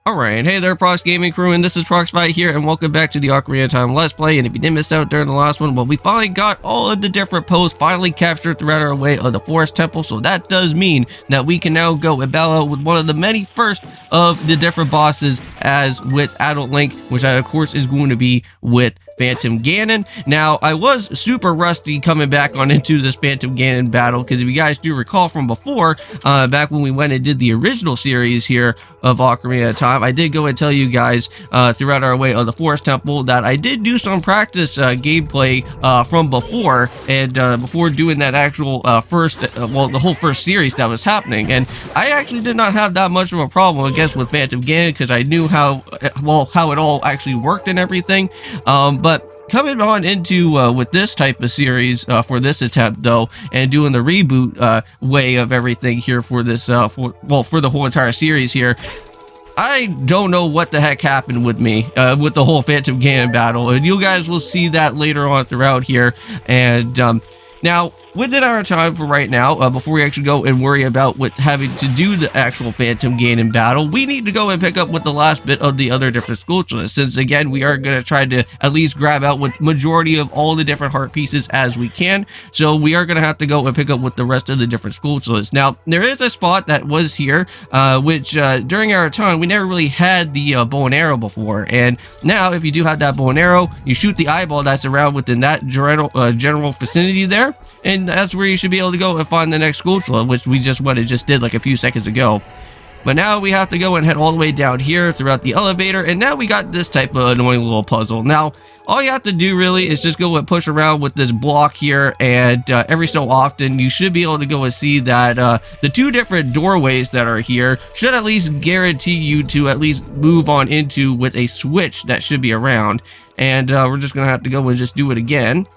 Alright, hey there Prox Gaming Crew, and this is Proxify here, and welcome back to the Ocarina of Time Let's Play. And if you didn't miss out during the last one, well, we finally got all of the different posts finally captured throughout our way of the Forest Temple, so that does mean that we can now go and battle out with one of the many first of the different bosses as with Adult Link, which of course is going to be with Phantom Ganon. Now, I was super rusty coming back on into this Phantom Ganon battle, because if you guys do recall from before, back when we went and did the original series here of Ocarina of Time, I did go and tell you guys throughout our way of the Forest Temple that I did do some practice gameplay from before, and before doing that actual the whole first series that was happening, and I actually did not have that much of a problem, I guess, with Phantom Ganon, because I knew how it all actually worked and everything. But coming on into with this type of series for this attempt though, and doing the reboot way of everything here for this for the whole entire series here, I don't know what the heck happened with me with the whole Phantom Ganon battle, and you guys will see that later on throughout here. And now, within our time for right now, before we actually go and worry about with having to do the actual Phantom Ganon battle, we need to go and pick up with the last bit of the other different sculptures, since again we are going to try to at least grab out with majority of all the different heart pieces as we can. So we are going to have to go and pick up with the rest of the different sculptures. Now, there is a spot that was here, which during our time we never really had the bow and arrow before, and now if you do have that bow and arrow, you shoot the eyeball that's around within that general vicinity there, and that's where you should be able to go and find the next sculpture, which we just did like a few seconds ago. But now we have to go and head all the way down here throughout the elevator, and now we got this type of annoying little puzzle. Now, all you have to do really is just go and push around with this block here, and every so often you should be able to go and see that the two different doorways that are here should at least guarantee you to at least move on into with a switch that should be around. And we're just gonna have to go and just do it again,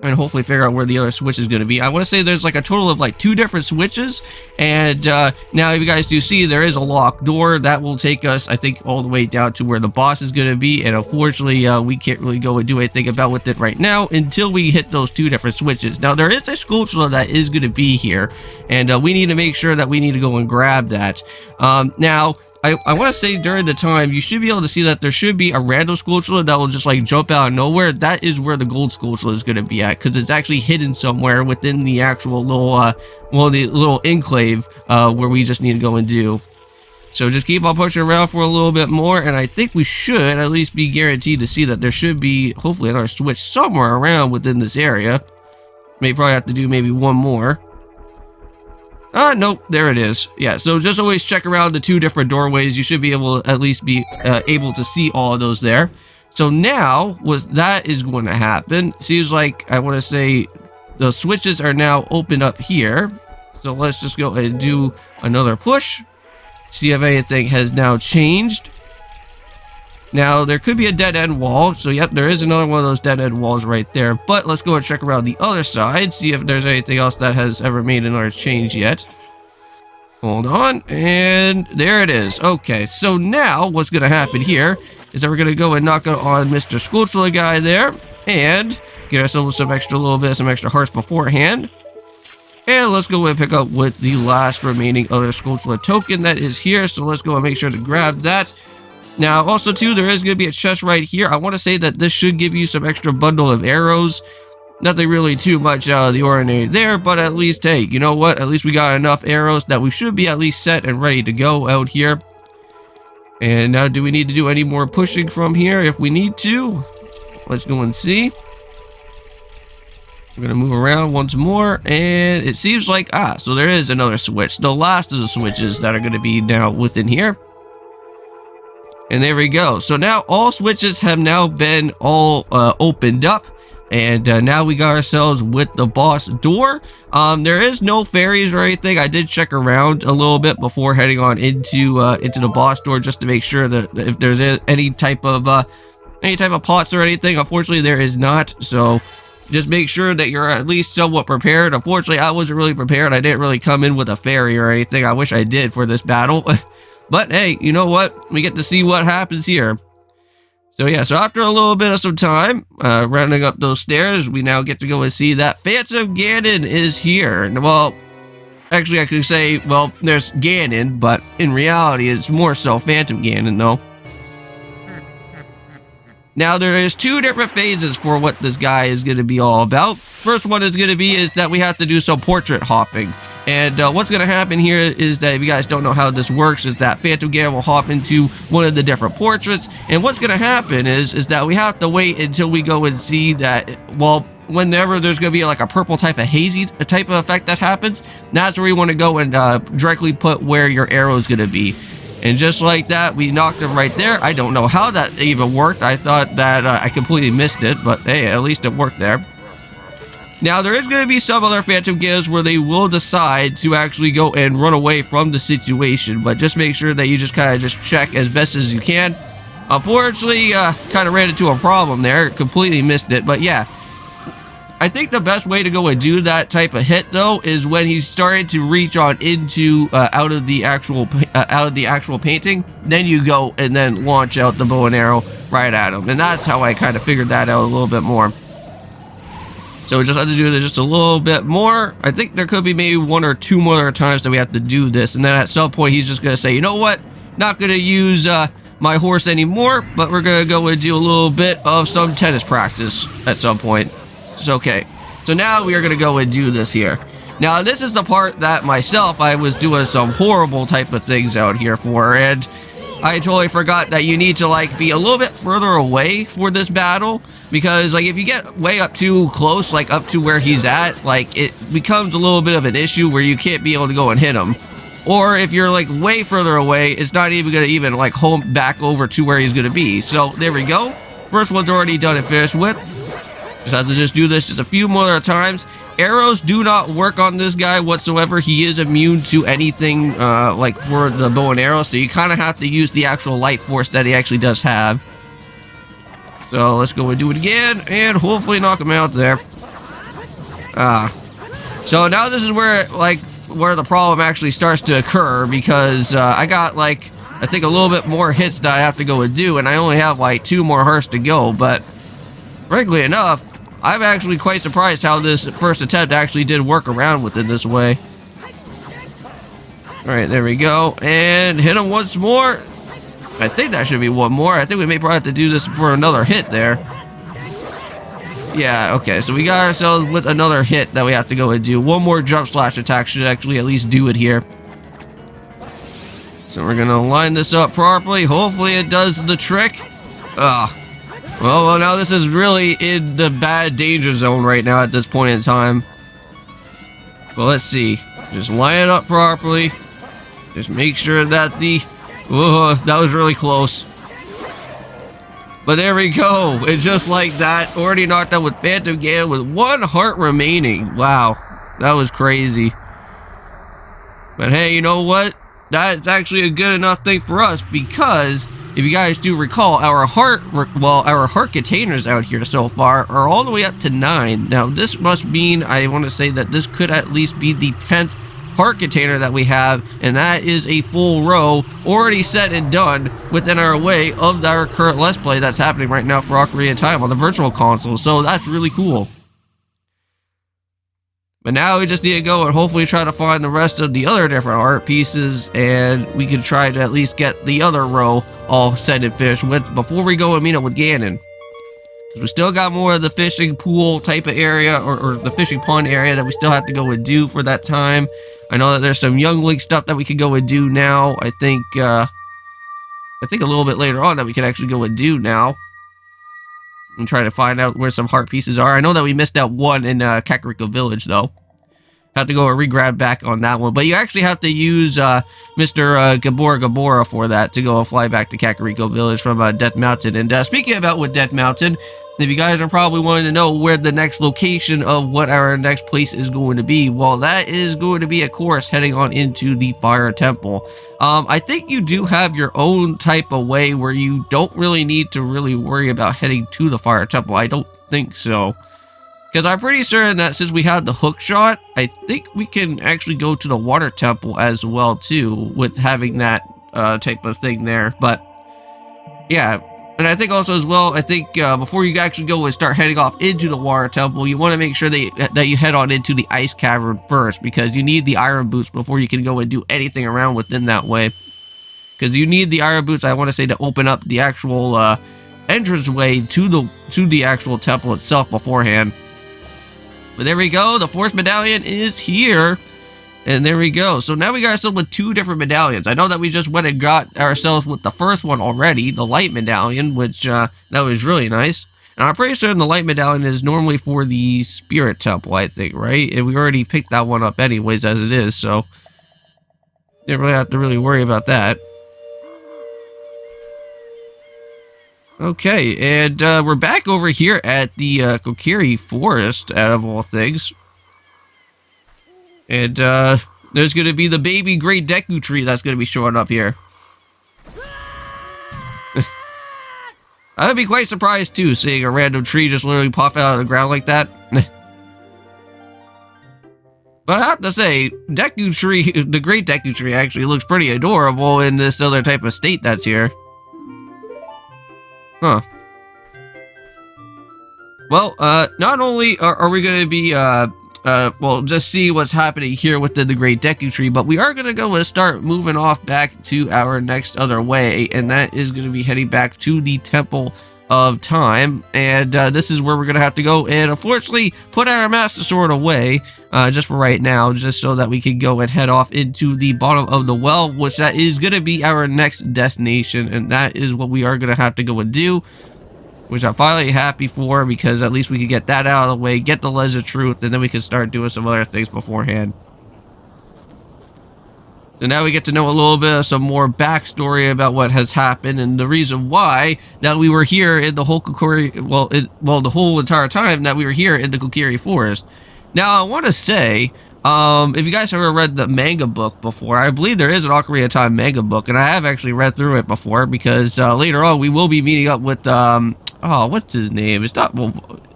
and hopefully figure out where the other switch is going to be. I want to say there's like a total of like 2 different switches, and now if you guys do see, there is a locked door that will take us, I think, all the way down to where the boss is going to be, and unfortunately we can't really go and do anything about with it right now until we hit those 2 different switches. Now, there is a sculpture that is going to be here, and we need to make sure that we need to go and grab that. Now, I want to say during the time, you should be able to see that there should be a random sculpture that will just like jump out of nowhere. That is where the gold sculpture is going to be at, because it's actually hidden somewhere within the actual little, the little enclave where we just need to go and do. So just keep on pushing around for a little bit more, and I think we should at least be guaranteed to see that there should be, hopefully, another switch somewhere around within this area. May probably have to do maybe one more. Nope, there it is. Yeah, so just always check around the 2 different doorways. You should be able to at least be able to see all of those there. So now, what that is going to happen, seems like, I want to say, the switches are now open up here. So let's just go and do another push. See if anything has now changed. Now, there could be a dead-end wall, so yep, there is another one of those dead-end walls right there, but let's go and check around the other side, see if there's anything else that has ever made another change yet. Hold on, and there it is. Okay, so now, what's going to happen here is that we're going to go and knock out on Mr. Sculpture guy there, and get ourselves some extra hearts beforehand. And let's go and pick up with the last remaining other Sculpture token that is here, so let's go and make sure to grab that. Now, also, too, there is going to be a chest right here. I want to say that this should give you some extra bundle of arrows. Nothing really too much out of the ordinary there, but at least, hey, you know what? At least we got enough arrows that we should be at least set and ready to go out here. And now, do we need to do any more pushing from here? If we need to, let's go and see. We're going to move around once more, and it seems like, so there is another switch. The last of the switches that are going to be now within here. And there we go. So now all switches have now been all opened up, and now we got ourselves with the boss door. There is no fairies or anything. I did check around a little bit before heading on into the boss door, just to make sure that if there's any type of pots or anything. Unfortunately, there is not. So just make sure that you're at least somewhat prepared. Unfortunately, I wasn't really prepared. I didn't really come in with a fairy or anything. I wish I did for this battle. But hey, you know what? We get to see what happens here. So yeah, so after a little bit of some time, rounding up those stairs, we now get to go and see that Phantom Ganon is here. And well, Actually, I could say, well, there's Ganon, but in reality, it's more so Phantom Ganon, though. Now, there is 2 different phases for what this guy is going to be all about. First one is going to be is that we have to do some portrait hopping. And what's going to happen here is that, if you guys don't know how this works, is that Phantom Ganon will hop into one of the different portraits. And what's going to happen is that we have to wait until we go and see that, well, whenever there's going to be like a purple type of hazy type of effect that happens, that's where you want to go and directly put where your arrow is going to be. And just like that, we knocked him right there. I don't know how that even worked. I thought that I completely missed it, but hey, at least it worked there. Now, there is going to be some other Phantom Ganons where they will decide to actually go and run away from the situation, but just make sure that you just kind of just check as best as you can. Unfortunately, kind of ran into a problem there. Completely missed it, but yeah. I think the best way to go and do that type of hit, though, is when he's starting to reach on into out of the actual painting. Then you go and then launch out the bow and arrow right at him, and that's how I kind of figured that out a little bit more. So we just have to do this just a little bit more. I think there could be maybe 1 or 2 more times that we have to do this, and then at some point he's just gonna say, you know what? Not gonna use my horse anymore, but we're gonna go and do a little bit of some tennis practice at some point. It's okay. So now we are going to go and do this here. Now, this is the part that myself, I was doing some horrible type of things out here for, and I totally forgot that you need to, like, be a little bit further away for this battle, because, like, if you get way up too close, like, up to where he's at, like, it becomes a little bit of an issue where you can't be able to go and hit him. Or if you're, like, way further away, it's not even going to even, like, home back over to where he's going to be. So, there we go. First one's already done and finished with. Just have to just do this just a few more times. Arrows do not work on this guy whatsoever. He is immune to anything like for the bow and arrow, so you kind of have to use the actual life force that he actually does have. So let's go and do it again, and hopefully knock him out there. So now this is where the problem actually starts to occur, because I got like I think a little bit more hits that I have to go and do, and I only have like 2 more hearts to go. But frankly enough, I'm actually quite surprised how this first attempt actually did work around with it this way. Alright, there we go. And hit him once more. I think that should be 1 more. I think we may probably have to do this for another hit there. Yeah, okay. So we got ourselves with another hit that we have to go and do. 1 more jump slash attack should actually at least do it here. So we're going to line this up properly. Hopefully it does the trick. Well, now this is really in the bad danger zone right now at this point in time. Well, let's see. Just line it up properly. Just make sure that that was really close. But there we go. And just like that, already knocked out with Phantom Ganon with 1 heart remaining. Wow, that was crazy. But hey, you know what? That's actually a good enough thing for us, because if you guys do recall, our heart containers out here so far are all the way up to 9. Now, this must mean, I want to say that this could at least be the 10th heart container that we have, and that is a full row already set and done within our way of our current Let's Play that's happening right now for Ocarina of Time on the virtual console. So that's really cool. But now we just need to go and hopefully try to find the rest of the other different art pieces, and we can try to at least get the other row all set and finished with before we go and meet up with Ganon. Because we still got more of the fishing pool type of area, or the fishing pond area that we still have to go and do for that time. I know that there's some Young Link stuff that we can go and do now. I think a little bit later on that we can actually go and do now. And try to find out where some heart pieces are. I know that we missed out 1 in Kakariko Village, though. Have to go and re-grab back on that one. But you actually have to use Mr. Gabora for that to go and fly back to Kakariko Village from Death Mountain. And speaking about with Death Mountain, if you guys are probably wanting to know where the next location of what our next place is going to be, well, that is going to be, of course, heading on into the Fire Temple. I think you do have your own type of way where you don't really need to really worry about heading to the Fire Temple. I don't think so. Because I'm pretty certain that since we have the hook shot, I think we can actually go to the Water Temple as well, too, with having that type of thing there. But, yeah, And I think also as well, I think before you actually go and start heading off into the water temple, you want to make sure that you head on into the ice cavern first, because you need the iron boots before you can go and do anything around within that way. Because you need the iron boots, I want to say, to open up the actual entranceway to the actual temple itself beforehand. But there we go, the fourth medallion is here. And there we go. So now we got ourselves with two different medallions. I know that we just went and got ourselves with the first one already, the light medallion, which that was really nice. And I'm pretty sure the light medallion is normally for the spirit temple, I think, right? And we already picked that one up anyways as it is, so didn't really have to really worry about that. Okay, and we're back over here at the Kokiri Forest, out of all things. And there's going to be the baby Great Deku tree that's going to be showing up here. I would be quite surprised too, seeing a random tree just literally pop out of the ground like that. But I have to say, Deku tree, the Great Deku tree actually looks pretty adorable in this other type of state that's here. Huh. Well, not only are we going to be, well, just see what's happening here within the Great Deku Tree, but we are going to go and start moving off back to our next other way, and that is going to be heading back to the Temple of Time, and this is where we're going to have to go and unfortunately put our Master Sword away, just for right now, just so that we can go and head off into the bottom of the well, which that is going to be our next destination, and that is what we are going to have to go and do. Which I'm finally happy for, because at least we could get that out of the way, get the Ledge of Truth, and then we can start doing some other things beforehand. So now we get to know a little bit of some more backstory about what has happened and the reason why that we were here in the whole Kokiri, the whole entire time that we were here in the Kokiri Forest. Now I want to say, if you guys ever read the manga book before, I believe there is an Ocarina of Time manga book, and I have actually read through it before, because later on we will be meeting up with oh, what's his name? It's not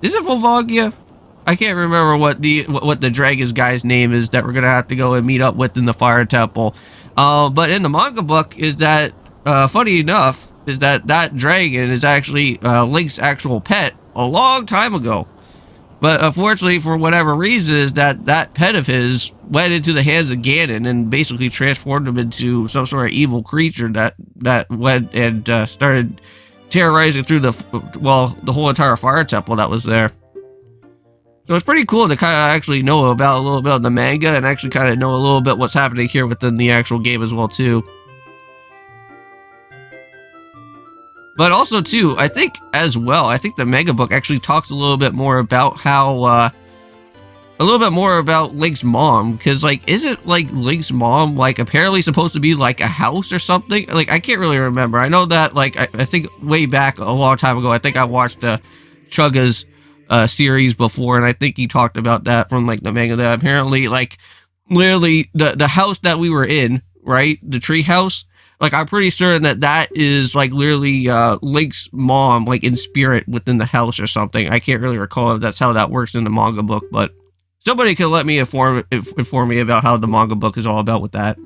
is it Volvagia? I can't remember what the dragon's guy's name is that we're gonna have to go and meet up with in the Fire Temple. But in the manga book is that funny enough is that dragon is actually Link's actual pet a long time ago. But unfortunately, for whatever reason, is that pet of his went into the hands of Ganon and basically transformed him into some sort of evil creature that went and started terrorizing through the whole entire Fire Temple that was there. So it's pretty cool to kind of actually know about a little bit of the manga and actually kind of know a little bit what's happening here within the actual game as well too. But also too, I think the manga book actually talks a little bit more about how a little bit more about Link's mom, because like isn't like Link's mom like apparently supposed to be like a house or something? Like I can't really remember. I know that like I think way back a long time ago, I think I watched Chugga's series before, and I think he talked about that from like the manga, that apparently like literally the house that we were in, right, the tree house, like I'm pretty certain that is like literally Link's mom, like in spirit within the house or something. I can't really recall if that's how that works in the manga book, but somebody could let me inform me about how the manga book is all about with that.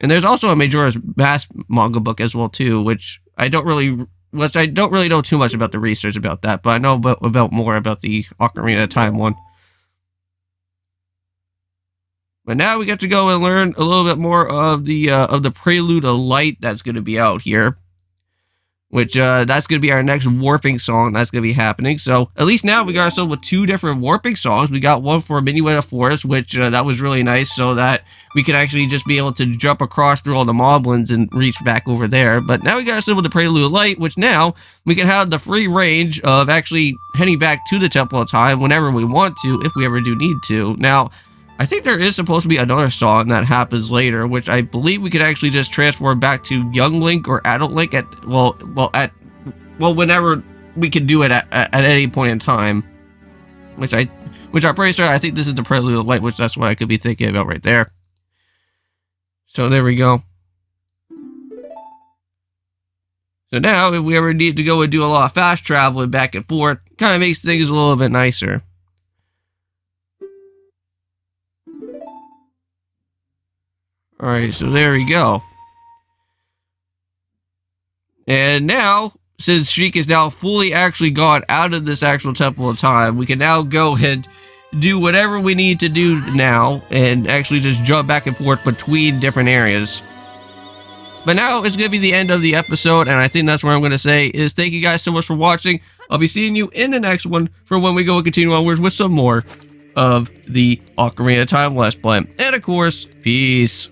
And there's also a Majora's Mask manga book as well too, which I don't really know too much about the research about that, but I know about more about the Ocarina of Time one. But now we get to go and learn a little bit more of the Prelude of Light that's going to be out here, which that's going to be our next warping song that's going to be happening. So at least now we got ourselves with two different warping songs. We got one for Minuet Forest, which that was really nice, so that we could actually just be able to jump across through all the moblins and reach back over there. But now we got ourselves with the Prelude of Light, which now we can have the free range of actually heading back to the Temple of Time whenever we want to, if we ever do need to. Now, I think there is supposed to be another song that happens later, which I believe we could actually just transform back to Young Link or Adult Link at whenever we could do it at any point in time. Which I'm pretty sure, I think this is the Prelude of Light, which that's what I could be thinking about right there. So there we go. So now, if we ever need to go and do a lot of fast traveling back and forth, kind of makes things a little bit nicer. Alright, so there we go. And now, since Sheik is now fully actually gone out of this actual Temple of Time, we can now go and do whatever we need to do now and actually just jump back and forth between different areas. But now it's going to be the end of the episode, and I think that's where I'm going to say is thank you guys so much for watching. I'll be seeing you in the next one for when we go and continue onwards with some more of the Ocarina of Time Let's Play. And of course, peace.